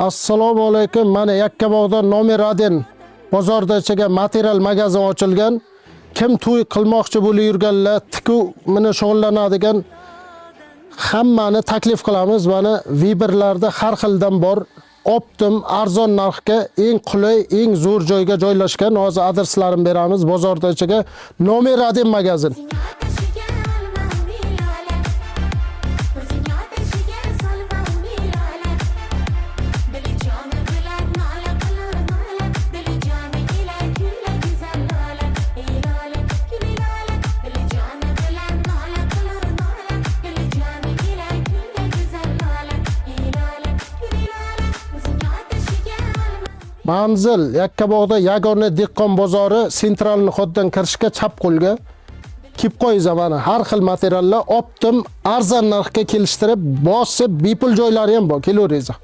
Assalomu alaykum. Mana Yakkabog'da nomer 1 bozorda ichiga material magazin ochilgan. Kim to'y qilmoqchi bo'lib yurganlar, tikuv bilan shug'ullanadigan hammani taklif qilamiz. Mana Viberlarda har xildan bor. Optim arzon narxga eng qulay, eng zo'r joyga joylashgan. Hozir adreslarini beramiz. Bozorda ichiga nomer 1 magazin. Manzil Yakkabog'da yagona dehqon bozori sentralni xoddan kirishga chap qo'lga kip qo'yiz mana har xil materiallar optim arzon narxga kelishtirib bosib bepul joylari ham bor. Kelaveringlar.